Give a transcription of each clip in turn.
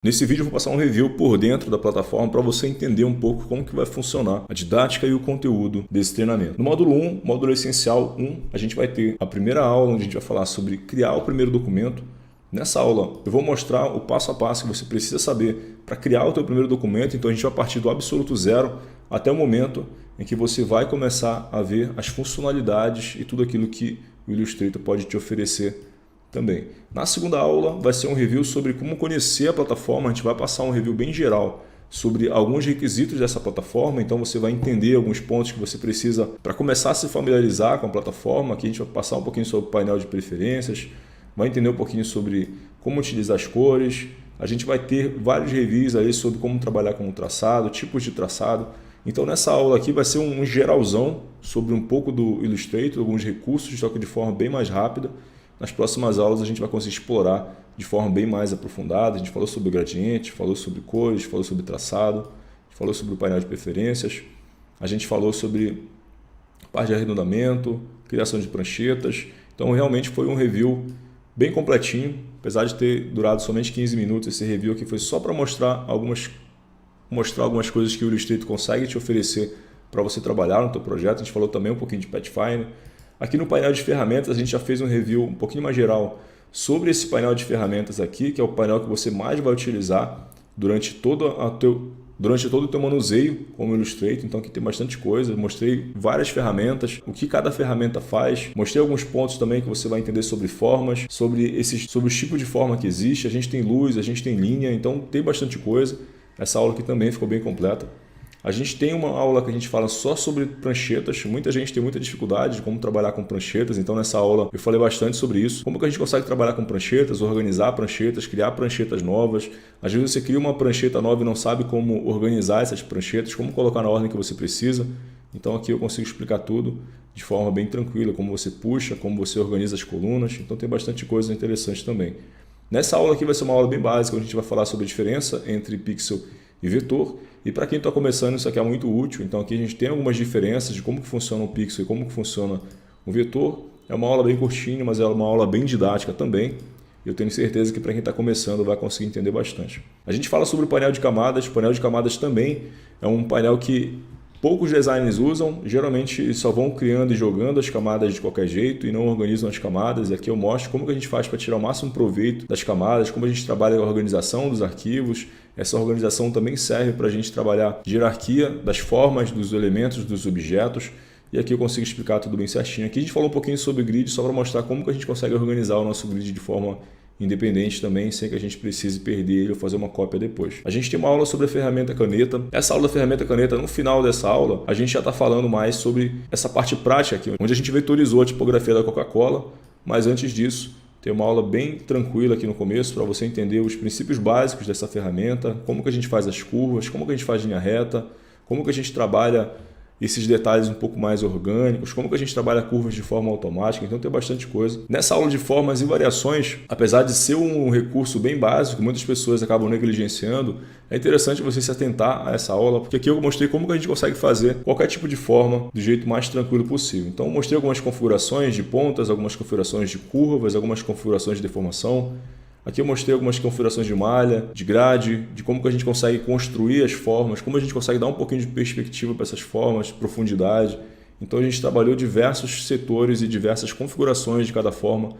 Nesse vídeo eu vou passar um review por dentro da plataforma para você entender um pouco como que vai funcionar a didática e o conteúdo desse treinamento. No módulo 1, módulo essencial 1, a gente vai ter a primeira aula onde a gente vai falar sobre criar o primeiro documento. Nessa aula eu vou mostrar o passo a passo que você precisa saber para criar o teu primeiro documento. Então a gente vai partir do absoluto zero até o momento em que você vai começar a ver as funcionalidades e tudo aquilo que o Illustrator pode te oferecer também. Na segunda aula vai ser um review sobre como conhecer a plataforma. A gente vai passar um review bem geral sobre alguns requisitos dessa plataforma, então você vai entender alguns pontos que você precisa para começar a se familiarizar com a plataforma. Aqui a gente vai passar um pouquinho sobre o painel de preferências, vai entender um pouquinho sobre como utilizar as cores. A gente vai ter vários reviews aí sobre como trabalhar com o traçado, tipos de traçado. Então nessa aula aqui vai ser um geralzão sobre um pouco do Illustrator, alguns recursos, só que de forma bem mais rápida. Nas próximas aulas a gente vai conseguir explorar de forma bem mais aprofundada. A gente falou sobre gradiente, falou sobre cores, falou sobre traçado, falou sobre o painel de preferências, a gente falou sobre parte de arredondamento, criação de pranchetas. Então realmente foi um review bem completinho, apesar de ter durado somente 15 minutos. Esse review aqui foi só para mostrar algumas coisas que o Illustrator consegue te oferecer para você trabalhar no teu projeto. A gente falou também um pouquinho de Pathfinder. Aqui no painel de ferramentas a gente já fez um review um pouquinho mais geral sobre esse painel de ferramentas aqui, que é o painel que você mais vai utilizar durante todo o teu manuseio com o Illustrator. Então aqui tem bastante coisa, mostrei várias ferramentas, o que cada ferramenta faz, mostrei alguns pontos também que você vai entender sobre formas, sobre os tipos de forma que existe. A gente tem luz, a gente tem linha, então tem bastante coisa. Essa aula aqui também ficou bem completa. A gente tem uma aula que a gente fala só sobre pranchetas. Muita gente tem muita dificuldade de como trabalhar com pranchetas, então nessa aula eu falei bastante sobre isso. Como que a gente consegue trabalhar com pranchetas, organizar pranchetas, criar pranchetas novas. Às vezes você cria uma prancheta nova e não sabe como organizar essas pranchetas, como colocar na ordem que você precisa. Então aqui eu consigo explicar tudo de forma bem tranquila, como você puxa, como você organiza as colunas. Então tem bastante coisa interessante também. Nessa aula aqui vai ser uma aula bem básica, onde a gente vai falar sobre a diferença entre pixel e vetor. E para quem está começando, isso aqui é muito útil. Então aqui a gente tem algumas diferenças de como que funciona o pixel e como que funciona o vetor. É uma aula bem curtinha, mas é uma aula bem didática também. Eu tenho certeza que para quem está começando vai conseguir entender bastante. A gente fala sobre o painel de camadas. O painel de camadas também é um painel que poucos designers usam. Geralmente só vão criando e jogando as camadas de qualquer jeito e não organizam as camadas. E aqui eu mostro como que a gente faz para tirar o máximo proveito das camadas, como a gente trabalha a organização dos arquivos. Essa organização também serve para a gente trabalhar a hierarquia das formas, dos elementos, dos objetos. E aqui eu consigo explicar tudo bem certinho. Aqui a gente falou um pouquinho sobre grid, só para mostrar como que a gente consegue organizar o nosso grid de forma independente também, sem que a gente precise perder ele ou fazer uma cópia depois. A gente tem uma aula sobre a ferramenta caneta. Essa aula da ferramenta caneta, no final dessa aula, a gente já está falando mais sobre essa parte prática aqui, onde a gente vetorizou a tipografia da Coca-Cola, mas antes disso, tem uma aula bem tranquila aqui no começo para você entender os princípios básicos dessa ferramenta, como que a gente faz as curvas, como que a gente faz linha reta, como que a gente trabalha esses detalhes um pouco mais orgânicos, como que a gente trabalha curvas de forma automática. Então tem bastante coisa. Nessa aula de formas e variações, apesar de ser um recurso bem básico, muitas pessoas acabam negligenciando, é interessante você se atentar a essa aula, porque aqui eu mostrei como que a gente consegue fazer qualquer tipo de forma do jeito mais tranquilo possível. Então eu mostrei algumas configurações de pontas, algumas configurações de curvas, algumas configurações de deformação. Aqui eu mostrei algumas configurações de malha, de grade, de como que a gente consegue construir as formas, como a gente consegue dar um pouquinho de perspectiva para essas formas, profundidade. Então a gente trabalhou diversos setores e diversas configurações de cada forma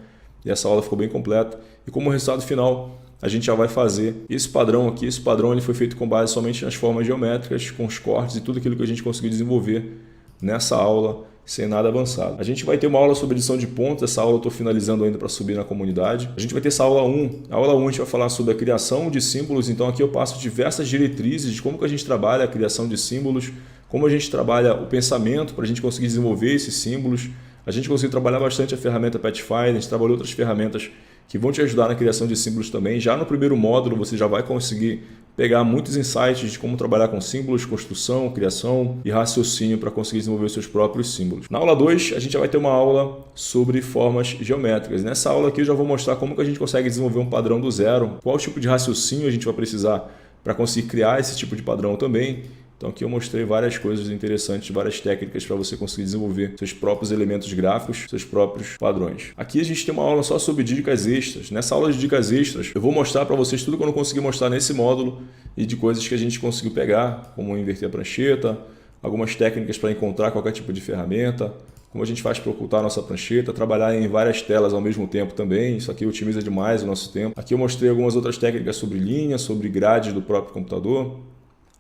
e essa aula ficou bem completa. E como resultado final, a gente já vai fazer esse padrão aqui. Esse padrão ele foi feito com base somente nas formas geométricas, com os cortes e tudo aquilo que a gente conseguiu desenvolver nessa aula, sem nada avançado. A gente vai ter uma aula sobre edição de pontos. Essa aula eu estou finalizando ainda para subir na comunidade. A gente vai ter essa aula 1. A aula 1 a gente vai falar sobre a criação de símbolos. Então aqui eu passo diversas diretrizes de como que a gente trabalha a criação de símbolos, como a gente trabalha o pensamento para a gente conseguir desenvolver esses símbolos. A gente conseguiu trabalhar bastante a ferramenta Pathfinder, a gente trabalhou outras ferramentas que vão te ajudar na criação de símbolos também. Já no primeiro módulo você já vai conseguir pegar muitos insights de como trabalhar com símbolos, construção, criação e raciocínio para conseguir desenvolver os seus próprios símbolos. Na aula 2, a gente vai ter uma aula sobre formas geométricas. Nessa aula aqui eu já vou mostrar como que a gente consegue desenvolver um padrão do zero, qual tipo de raciocínio a gente vai precisar para conseguir criar esse tipo de padrão também. Então aqui eu mostrei várias coisas interessantes, várias técnicas para você conseguir desenvolver seus próprios elementos gráficos, seus próprios padrões. Aqui a gente tem uma aula só sobre dicas extras. Nessa aula de dicas extras, eu vou mostrar para vocês tudo que eu não consegui mostrar nesse módulo e de coisas que a gente conseguiu pegar, como inverter a prancheta, algumas técnicas para encontrar qualquer tipo de ferramenta, como a gente faz para ocultar a nossa prancheta, trabalhar em várias telas ao mesmo tempo também. Isso aqui otimiza demais o nosso tempo. Aqui eu mostrei algumas outras técnicas sobre linha, sobre grades do próprio computador,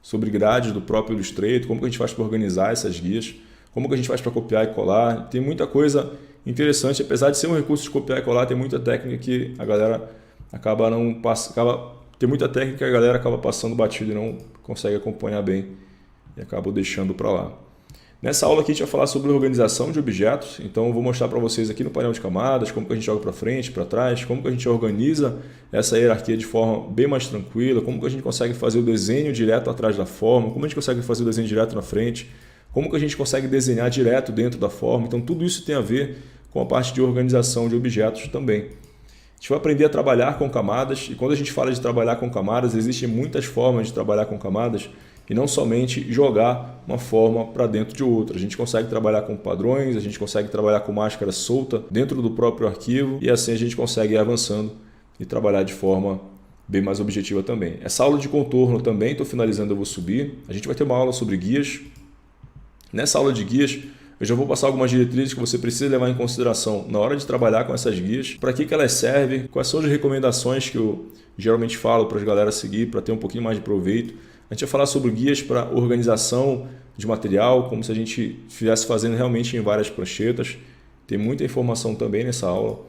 sobre grades do próprio Illustrator, como que a gente faz para organizar essas guias, como que a gente faz para copiar e colar. Tem muita coisa interessante, apesar de ser um recurso de copiar e colar, tem muita técnica que a galera tem muita técnica que a galera acaba passando batido e não consegue acompanhar bem e acaba deixando para lá. Nessa aula aqui a gente vai falar sobre organização de objetos, então eu vou mostrar para vocês aqui no painel de camadas como que a gente joga para frente, para trás, como que a gente organiza essa hierarquia de forma bem mais tranquila, como que a gente consegue fazer o desenho direto atrás da forma, como a gente consegue fazer o desenho direto na frente, como que a gente consegue desenhar direto dentro da forma. Então tudo isso tem a ver com a parte de organização de objetos também. A gente vai aprender a trabalhar com camadas, e quando a gente fala de trabalhar com camadas, existem muitas formas de trabalhar com camadas, e não somente jogar uma forma para dentro de outra. A gente consegue trabalhar com padrões, a gente consegue trabalhar com máscara solta dentro do próprio arquivo e assim a gente consegue ir avançando e trabalhar de forma bem mais objetiva também. Essa aula de contorno também estou finalizando, eu vou subir. A gente vai ter uma aula sobre guias. Nessa aula de guias, eu já vou passar algumas diretrizes que você precisa levar em consideração na hora de trabalhar com essas guias, para que elas servem, quais são as recomendações que eu geralmente falo para as galera seguir, para ter um pouquinho mais de proveito. A gente vai falar sobre guias para organização de material, como se a gente estivesse fazendo realmente em várias pranchetas. Tem muita informação também nessa aula.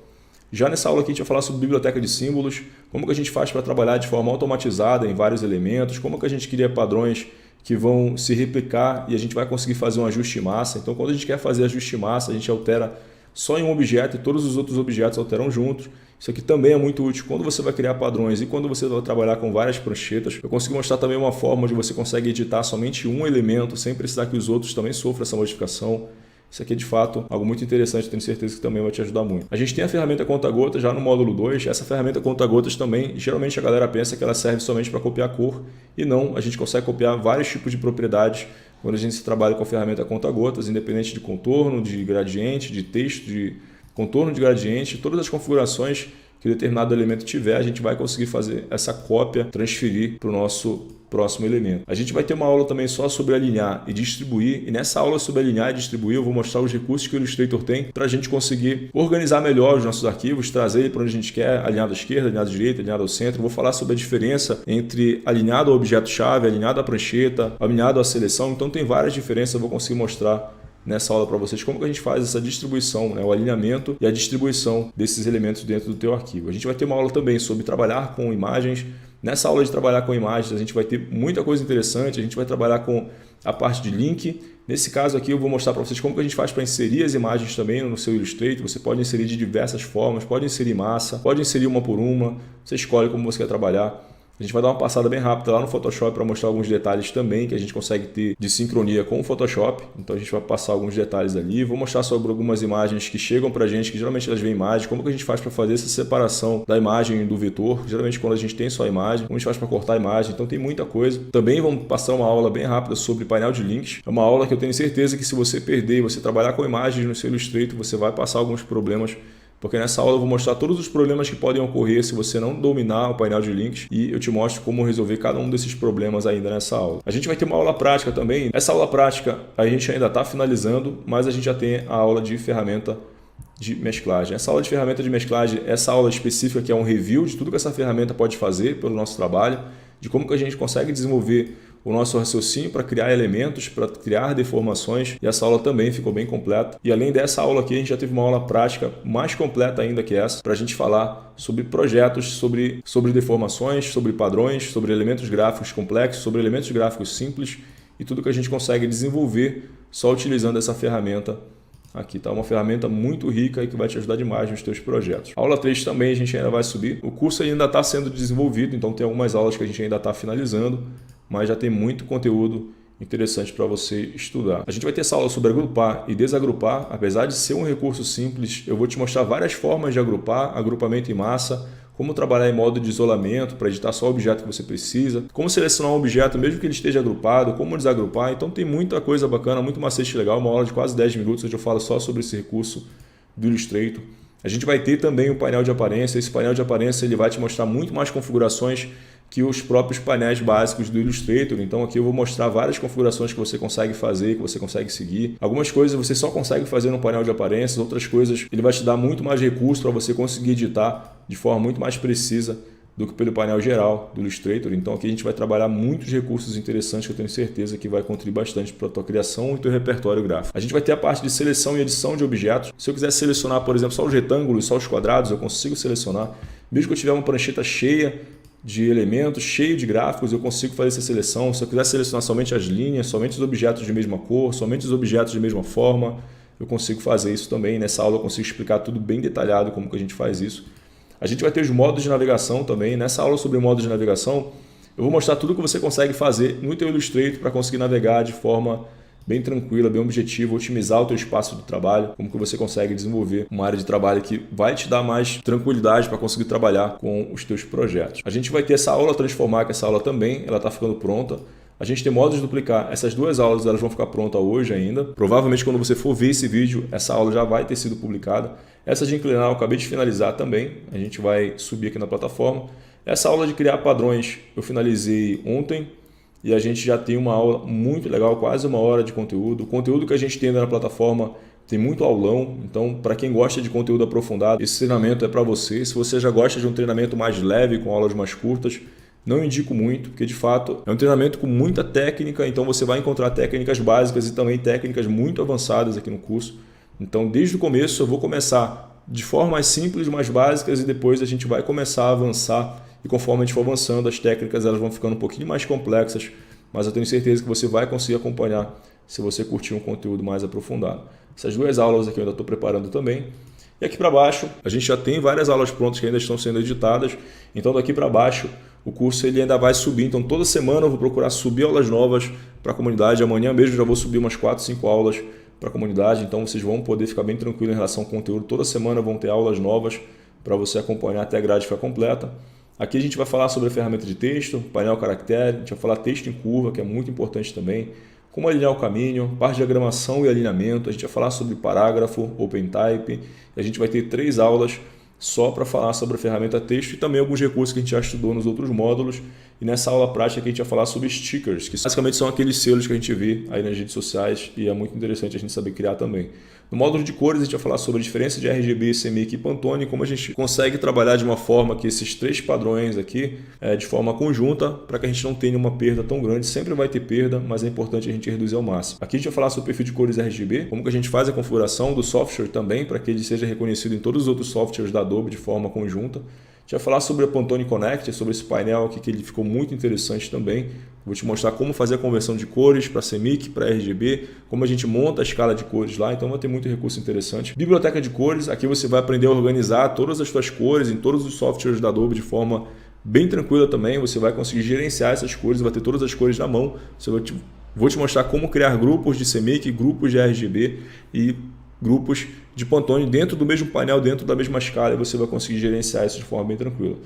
Já nessa aula aqui a gente vai falar sobre biblioteca de símbolos, como que a gente faz para trabalhar de forma automatizada em vários elementos, como que a gente cria padrões que vão se replicar e a gente vai conseguir fazer um ajuste em massa. Então quando a gente quer fazer ajuste em massa, a gente altera só em um objeto e todos os outros objetos alteram juntos. Isso aqui também é muito útil quando você vai criar padrões e quando você vai trabalhar com várias pranchetas. Eu consigo mostrar também uma forma onde você consegue editar somente um elemento sem precisar que os outros também sofram essa modificação. Isso aqui é de fato algo muito interessante, tenho certeza que também vai te ajudar muito. A gente tem a ferramenta conta-gotas já no módulo 2. Essa ferramenta conta-gotas também, geralmente a galera pensa que ela serve somente para copiar cor e não, a gente consegue copiar vários tipos de propriedades quando a gente trabalha com a ferramenta conta-gotas, independente de contorno, de gradiente, de texto, de contorno de gradiente, todas as configurações que determinado elemento tiver, a gente vai conseguir fazer essa cópia, transferir para o nosso próximo elemento. A gente vai ter uma aula também só sobre alinhar e distribuir, e nessa aula sobre alinhar e distribuir eu vou mostrar os recursos que o Illustrator tem para a gente conseguir organizar melhor os nossos arquivos, trazer ele para onde a gente quer, alinhado à esquerda, alinhado à direita, alinhado ao centro. Vou falar sobre a diferença entre alinhado ao objeto-chave, alinhado à prancheta, alinhado à seleção, então tem várias diferenças, eu vou conseguir mostrar nessa aula para vocês como que a gente faz essa distribuição, o alinhamento e a distribuição desses elementos dentro do teu arquivo. A gente vai ter uma aula também sobre trabalhar com imagens. Nessa aula de trabalhar com imagens a gente vai ter muita coisa interessante, a gente vai trabalhar com a parte de link. Nesse caso aqui eu vou mostrar para vocês como que a gente faz para inserir as imagens também no seu Illustrator. Você pode inserir de diversas formas, pode inserir massa, pode inserir uma por uma, você escolhe como você quer trabalhar. A gente vai dar uma passada bem rápida lá no Photoshop para mostrar alguns detalhes também que a gente consegue ter de sincronia com o Photoshop. Então a gente vai passar alguns detalhes ali. Vou mostrar sobre algumas imagens que chegam para a gente, que geralmente elas vêm imagem, como que a gente faz para fazer essa separação da imagem do vetor. Geralmente quando a gente tem só a imagem, como a gente faz para cortar a imagem. Então tem muita coisa. Também vamos passar uma aula bem rápida sobre painel de links. É uma aula que eu tenho certeza que se você perder e você trabalhar com imagens no seu Illustrator, você vai passar alguns problemas. Porque nessa aula eu vou mostrar todos os problemas que podem ocorrer se você não dominar o painel de links e eu te mostro como resolver cada um desses problemas ainda nessa aula. A gente vai ter uma aula prática também. Essa aula prática a gente ainda está finalizando, mas a gente já tem a aula de ferramenta de mesclagem. Essa aula de ferramenta de mesclagem, essa aula específica que é um review de tudo que essa ferramenta pode fazer pelo nosso trabalho, de como que a gente consegue desenvolver o nosso raciocínio para criar elementos, para criar deformações, e essa aula também ficou bem completa. E além dessa aula aqui, a gente já teve uma aula prática mais completa ainda que essa, para a gente falar sobre projetos, sobre deformações, sobre padrões, sobre elementos gráficos complexos, sobre elementos gráficos simples e tudo que a gente consegue desenvolver só utilizando essa ferramenta aqui, tá? Uma ferramenta muito rica e que vai te ajudar demais nos teus projetos. A aula 3 também a gente ainda vai subir. O curso ainda está sendo desenvolvido, então tem algumas aulas que a gente ainda está finalizando, mas já tem muito conteúdo interessante para você estudar. A gente vai ter essa aula sobre agrupar e desagrupar. Apesar de ser um recurso simples, eu vou te mostrar várias formas de agrupar, agrupamento em massa, como trabalhar em modo de isolamento para editar só o objeto que você precisa, como selecionar um objeto mesmo que ele esteja agrupado, como desagrupar. Então tem muita coisa bacana, muito macete legal, uma aula de quase 10 minutos onde eu falo só sobre esse recurso do Illustrator. A gente vai ter também o painel de aparência. Esse painel de aparência ele vai te mostrar muito mais configurações que os próprios painéis básicos do Illustrator. Então aqui eu vou mostrar várias configurações que você consegue fazer, que você consegue seguir. Algumas coisas você só consegue fazer no painel de aparências, outras coisas ele vai te dar muito mais recursos para você conseguir editar de forma muito mais precisa do que pelo painel geral do Illustrator. Então aqui a gente vai trabalhar muitos recursos interessantes que eu tenho certeza que vai contribuir bastante para a tua criação e teu repertório gráfico. A gente vai ter a parte de seleção e edição de objetos. Se eu quiser selecionar, por exemplo, só os retângulos, só os quadrados, eu consigo selecionar. Mesmo que eu tiver uma prancheta cheia de elementos, cheio de gráficos, eu consigo fazer essa seleção. Se eu quiser selecionar somente as linhas, somente os objetos de mesma cor, somente os objetos de mesma forma, eu consigo fazer isso também. Nessa aula eu consigo explicar tudo bem detalhado como que a gente faz isso. A gente vai ter os modos de navegação também. Nessa aula sobre modos de navegação, eu vou mostrar tudo que você consegue fazer no teu Illustrator para conseguir navegar de forma bem tranquila, bem objetiva, otimizar o teu espaço de trabalho, como que você consegue desenvolver uma área de trabalho que vai te dar mais tranquilidade para conseguir trabalhar com os teus projetos. A gente vai ter essa aula transformar, que essa aula também ela está ficando pronta. A gente tem modos de duplicar. Essas duas aulas elas vão ficar prontas hoje ainda. Provavelmente quando você for ver esse vídeo, essa aula já vai ter sido publicada. Essa de inclinar eu acabei de finalizar também. A gente vai subir aqui na plataforma. Essa aula de criar padrões eu finalizei ontem. E a gente já tem uma aula muito legal, quase uma hora de conteúdo. O conteúdo que a gente tem na plataforma tem muito aulão. Então, para quem gosta de conteúdo aprofundado, esse treinamento é para você. Se você já gosta de um treinamento mais leve, com aulas mais curtas, não indico muito, porque de fato é um treinamento com muita técnica, então você vai encontrar técnicas básicas e também técnicas muito avançadas aqui no curso. Então, desde o começo eu vou começar de forma mais simples, mais básicas, e depois a gente vai começar a avançar, e conforme a gente for avançando, as técnicas elas vão ficando um pouquinho mais complexas, mas eu tenho certeza que você vai conseguir acompanhar se você curtir um conteúdo mais aprofundado. Essas duas aulas aqui eu ainda estou preparando também. E aqui para baixo, a gente já tem várias aulas prontas que ainda estão sendo editadas, então daqui para baixo o curso ele ainda vai subir, então toda semana eu vou procurar subir aulas novas para a comunidade. Amanhã mesmo já vou subir umas 4, 5 aulas para a comunidade, então vocês vão poder ficar bem tranquilo em relação ao conteúdo. Toda semana vão ter aulas novas para você acompanhar até a grade ficar completa. Aqui a gente vai falar sobre a ferramenta de texto, painel caractere, a gente vai falar texto em curva, que é muito importante também, como alinhar o caminho, parte de diagramação e alinhamento, a gente vai falar sobre parágrafo, OpenType, e a gente vai ter 3 aulas só para falar sobre a ferramenta texto e também alguns recursos que a gente já estudou nos outros módulos. E nessa aula prática que a gente vai falar sobre stickers, que basicamente são aqueles selos que a gente vê aí nas redes sociais e é muito interessante a gente saber criar também. No módulo de cores a gente vai falar sobre a diferença de RGB, CMYK e Pantone, como a gente consegue trabalhar de uma forma que esses 3 padrões aqui, de forma conjunta, para que a gente não tenha uma perda tão grande. Sempre vai ter perda, mas é importante a gente reduzir ao máximo. Aqui a gente vai falar sobre o perfil de cores RGB, como que a gente faz a configuração do software também, para que ele seja reconhecido em todos os outros softwares da Adobe de forma conjunta. A gente vai falar sobre a Pantone Connect, sobre esse painel aqui que ele ficou muito interessante também. Vou te mostrar como fazer a conversão de cores para CMYK, para RGB, como a gente monta a escala de cores lá, então vai ter muito recurso interessante. Biblioteca de cores, aqui você vai aprender a organizar todas as suas cores em todos os softwares da Adobe de forma bem tranquila também. Você vai conseguir gerenciar essas cores, vai ter todas as cores na mão. Vou te mostrar como criar grupos de CMYK, grupos de RGB e grupos de Pantone dentro do mesmo painel, dentro da mesma escala, e você vai conseguir gerenciar isso de forma bem tranquila.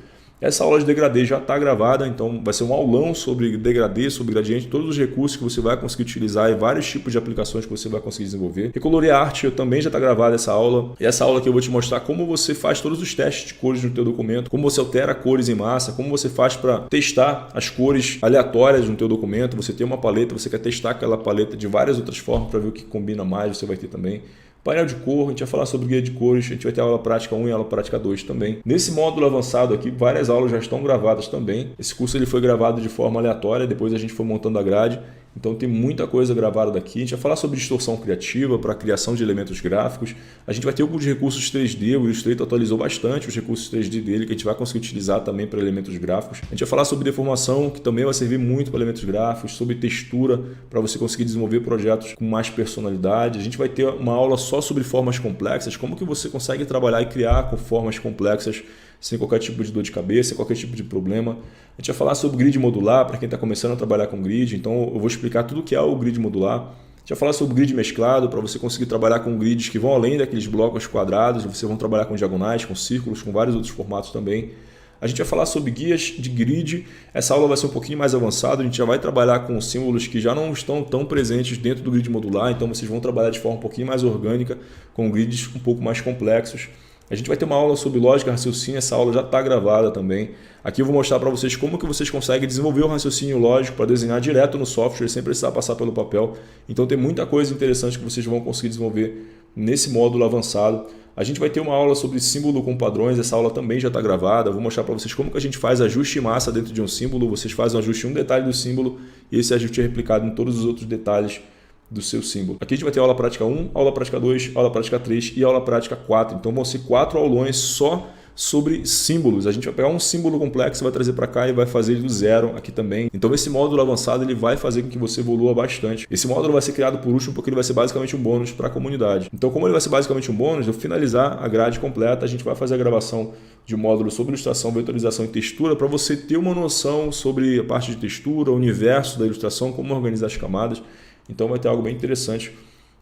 Essa aula de degradê já está gravada, então vai ser um aulão sobre degradê, sobre gradiente, todos os recursos que você vai conseguir utilizar e vários tipos de aplicações que você vai conseguir desenvolver. Recolorir arte também já está gravada essa aula. E essa aula aqui eu vou te mostrar como você faz todos os testes de cores no teu documento, como você altera cores em massa, como você faz para testar as cores aleatórias no teu documento. Você tem uma paleta, você quer testar aquela paleta de várias outras formas para ver o que combina mais, você vai ter também. Painel de cor, a gente vai falar sobre guia de cores, a gente vai ter aula prática 1 e aula prática 2 também. Nesse módulo avançado aqui, várias aulas já estão gravadas também. Esse curso ele foi gravado de forma aleatória, depois a gente foi montando a grade. Então tem muita coisa gravada daqui. A gente vai falar sobre distorção criativa para a criação de elementos gráficos. A gente vai ter alguns recursos 3D, o Illustrator atualizou bastante os recursos 3D dele, que a gente vai conseguir utilizar também para elementos gráficos. A gente vai falar sobre deformação, que também vai servir muito para elementos gráficos, sobre textura, para você conseguir desenvolver projetos com mais personalidade. A gente vai ter uma aula só sobre formas complexas, como que você consegue trabalhar e criar com formas complexas sem qualquer tipo de dor de cabeça, sem qualquer tipo de problema. A gente vai falar sobre grid modular, para quem está começando a trabalhar com grid, então eu vou explicar tudo o que é o grid modular. A gente vai falar sobre grid mesclado, para você conseguir trabalhar com grids que vão além daqueles blocos quadrados, vocês vão trabalhar com diagonais, com círculos, com vários outros formatos também. a gente vai falar sobre guias de grid. Essa aula vai ser um pouquinho mais avançada, a gente já vai trabalhar com símbolos que já não estão tão presentes dentro do grid modular, então vocês vão trabalhar de forma um pouquinho mais orgânica, com grids um pouco mais complexos. A gente vai ter uma aula sobre lógica e raciocínio, essa aula já está gravada também. Aqui eu vou mostrar para vocês como que vocês conseguem desenvolver o raciocínio lógico para desenhar direto no software, sem precisar passar pelo papel. Então tem muita coisa interessante que vocês vão conseguir desenvolver nesse módulo avançado. A gente vai ter uma aula sobre símbolo com padrões, essa aula também já está gravada. Eu vou mostrar para vocês como que a gente faz ajuste em massa dentro de um símbolo. Vocês fazem um ajuste em um detalhe do símbolo e esse ajuste é replicado em todos os outros detalhes do seu símbolo. Aqui a gente vai ter aula prática 1, aula prática 2, aula prática 3 e aula prática 4. Então vão ser 4 aulões só sobre símbolos. A gente vai pegar um símbolo complexo, vai trazer para cá e vai fazer ele do zero aqui também. Então esse módulo avançado ele vai fazer com que você evolua bastante. Esse módulo vai ser criado por último porque ele vai ser basicamente um bônus para a comunidade. Então como ele vai ser basicamente um bônus, eu finalizar a grade completa, a gente vai fazer a gravação de um módulo sobre ilustração, vetorização e textura para você ter uma noção sobre a parte de textura, o universo da ilustração, como organizar as camadas. Então vai ter algo bem interessante.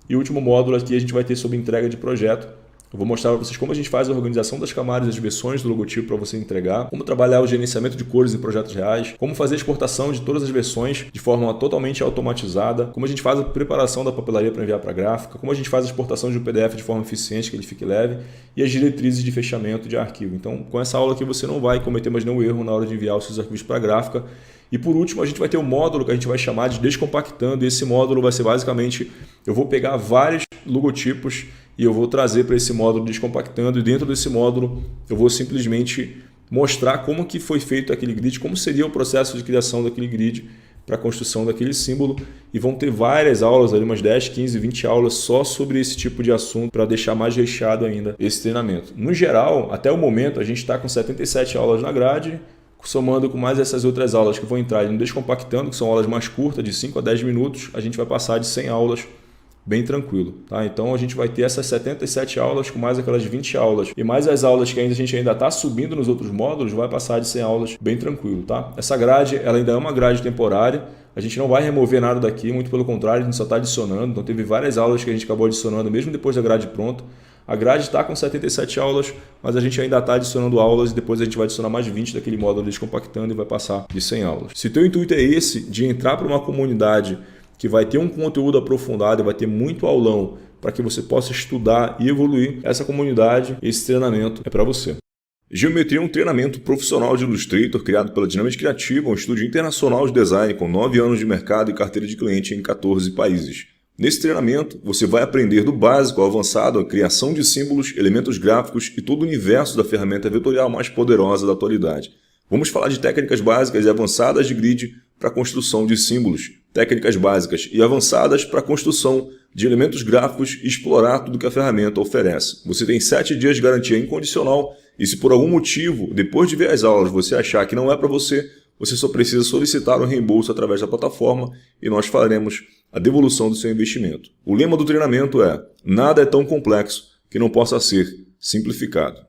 E o último módulo aqui a gente vai ter sobre entrega de projeto. Eu vou mostrar para vocês como a gente faz a organização das camadas e das versões do logotipo para você entregar, como trabalhar o gerenciamento de cores em projetos reais, como fazer a exportação de todas as versões de forma totalmente automatizada, como a gente faz a preparação da papelaria para enviar para a gráfica, como a gente faz a exportação de um PDF de forma eficiente, que ele fique leve, e as diretrizes de fechamento de arquivo. Então, com essa aula aqui você não vai cometer mais nenhum erro na hora de enviar os seus arquivos para a gráfica. E por último, a gente vai ter um módulo que a gente vai chamar de descompactando, e esse módulo vai ser basicamente, eu vou pegar vários logotipos e eu vou trazer para esse módulo descompactando, e dentro desse módulo eu vou simplesmente mostrar como que foi feito aquele grid, como seria o processo de criação daquele grid para a construção daquele símbolo, e vão ter várias aulas, ali, umas 10, 15, 20 aulas só sobre esse tipo de assunto para deixar mais recheado ainda esse treinamento. No geral, até o momento, a gente está com 77 aulas na grade, somando com mais essas outras aulas que vão entrar no Descompactando, que são aulas mais curtas, de 5 a 10 minutos, a gente vai passar de 100 aulas bem tranquilo. Tá? Então a gente vai ter essas 77 aulas com mais aquelas 20 aulas e mais as aulas que a gente ainda está subindo nos outros módulos, vai passar de 100 aulas bem tranquilo. Tá? Essa grade ela ainda é uma grade temporária, a gente não vai remover nada daqui, muito pelo contrário, a gente só está adicionando. Então teve várias aulas que a gente acabou adicionando mesmo depois da grade pronta. A grade está com 77 aulas, mas a gente ainda está adicionando aulas e depois a gente vai adicionar mais 20 daquele módulo Descompactando e vai passar de 100 aulas. Se o teu intuito é esse, de entrar para uma comunidade que vai ter um conteúdo aprofundado e vai ter muito aulão para que você possa estudar e evoluir, essa comunidade, esse treinamento é para você. Geometria é um treinamento profissional de Illustrator criado pela Dinâmica Criativa, um estúdio internacional de design com 9 anos de mercado e carteira de cliente em 14 países. Nesse treinamento, você vai aprender do básico ao avançado a criação de símbolos, elementos gráficos e todo o universo da ferramenta vetorial mais poderosa da atualidade. Vamos falar de técnicas básicas e avançadas de grid para a construção de símbolos, técnicas básicas e avançadas para a construção de elementos gráficos e explorar tudo que a ferramenta oferece. Você tem 7 dias de garantia incondicional e se por algum motivo, depois de ver as aulas, você achar que não é para você, você só precisa solicitar um reembolso através da plataforma e nós faremos a devolução do seu investimento. O lema do treinamento é: nada é tão complexo que não possa ser simplificado.